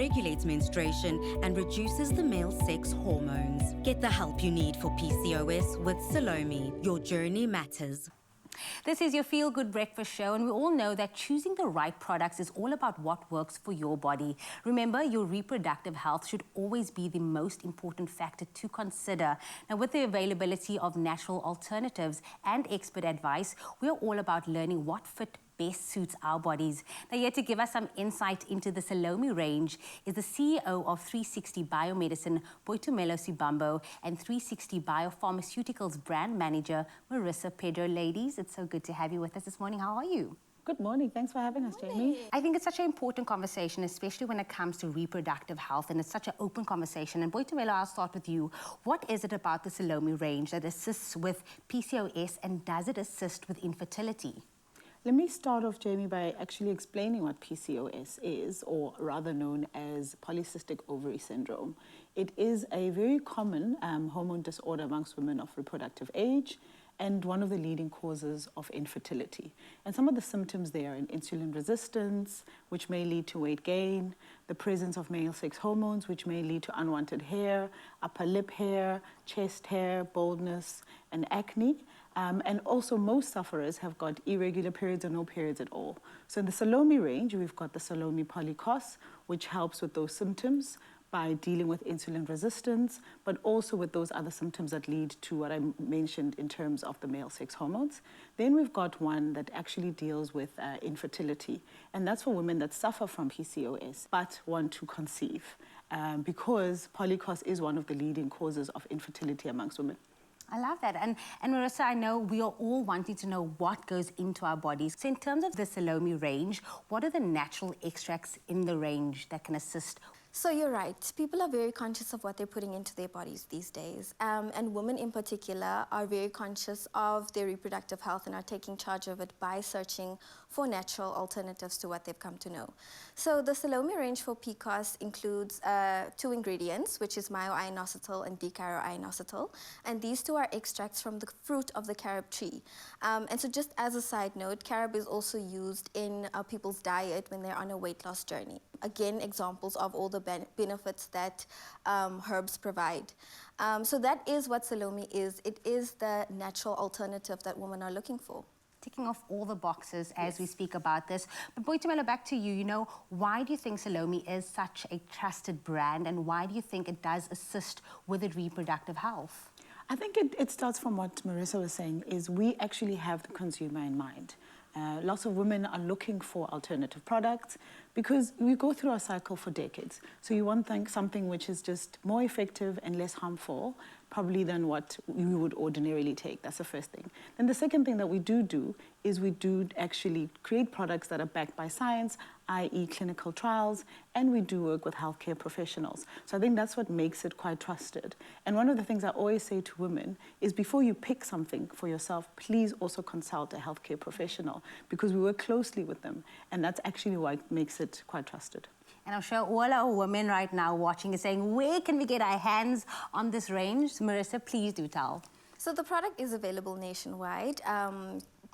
regulates menstruation and reduces the male sex hormones. Get the help you need for PCOS with Salome. Your journey matters. This is your Feel Good Breakfast show, and we all know that choosing the right products is all about what works for your body. Remember, your reproductive health should always be the most important factor to consider. Now, with the availability of natural alternatives and expert advice, we are all about learning what fit best suits our bodies. Now, here to give us some insight into the Salome range is the CEO of 360 Biomedicine, Boitumelo Sibambo, and 360 Biopharmaceuticals brand manager, Marissa Pedro. Ladies, it's so good to have you with us this morning. How are you? Good morning. Thanks for having us, Jamie. I think it's such an important conversation, especially when it comes to reproductive health, and it's such an open conversation. And Boitumelo, I'll start with you. What is it about the Salome range that assists with PCOS, and does it assist with infertility? Let me start off, Jamie, by actually explaining what PCOS is, or rather known as polycystic ovary syndrome. It is a very common hormone disorder amongst women of reproductive age, and one of the leading causes of infertility. And some of the symptoms there are insulin resistance, which may lead to weight gain, the presence of male sex hormones, which may lead to unwanted hair, upper lip hair, chest hair, baldness, and acne. And also most sufferers have got irregular periods or no periods at all. So in the Salome range, we've got the Salome Polycos, which helps with those symptoms by dealing with insulin resistance, but also with those other symptoms that lead to what I mentioned in terms of the male sex hormones. Then we've got one that actually deals with infertility, and that's for women that suffer from PCOS but want to conceive, because Polycos is one of the leading causes of infertility amongst women. I love that. And Marissa, I know we are all wanting to know what goes into our bodies. So in terms of the Salome range, what are the natural extracts in the range that can assist? So you're right. People are very conscious of what they're putting into their bodies these days. And women in particular are very conscious of their reproductive health and are taking charge of it by searching for natural alternatives to what they've come to know. So the Salome range for PCOS includes 2 ingredients, which is myo-inositol and D-chiro-inositol. And these 2 are extracts from the fruit of the carob tree. And so just as a side note, carob is also used in people's diet when they're on a weight loss journey. Again, examples of all the benefits that herbs provide. So that is what Salome is. It is the natural alternative that women are looking for. Ticking off all the boxes as we speak about this. But Boitumelo, back to you. You know, why do you think Salome is such a trusted brand, and why do you think it does assist with the reproductive health? I think it starts from what Marissa was saying, is we actually have the consumer in mind. Lots of women are looking for alternative products because we go through our cycle for decades. So you want something which is just more effective and less harmful, probably than what you would ordinarily take. That's the first thing. Then the second thing that we do is we do actually create products that are backed by science, i.e. clinical trials, and we do work with healthcare professionals. So I think that's what makes it quite trusted. And one of the things I always say to women is before you pick something for yourself, please also consult a healthcare professional, because we work closely with them, and that's actually what makes it quite trusted. And I'm sure all our women right now watching is saying, where can we get our hands on this range? Marissa, please do tell. So the product is available nationwide.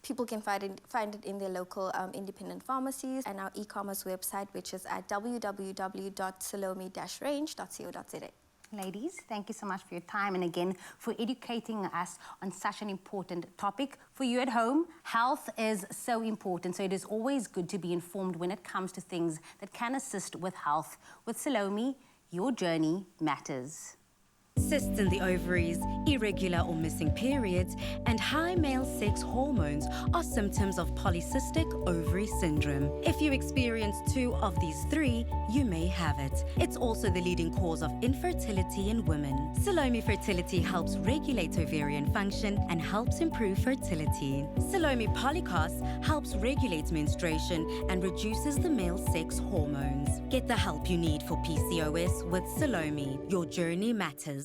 People can find it in their local independent pharmacies and our e-commerce website, which is at www.salome-range.co.za. Ladies, thank you so much for your time and again for educating us on such an important topic. For you at home, health is so important, so it is always good to be informed when it comes to things that can assist with health. With Salome, your journey matters. Cysts in the ovaries, irregular or missing periods, and high male sex hormones are symptoms of polycystic ovary syndrome. If you experience 2 of these 3, you may have it. It's also the leading cause of infertility in women. Salome Fertility helps regulate ovarian function and helps improve fertility. Salome Polycos helps regulate menstruation and reduces the male sex hormones. Get the help you need for PCOS with Salome. Your journey matters.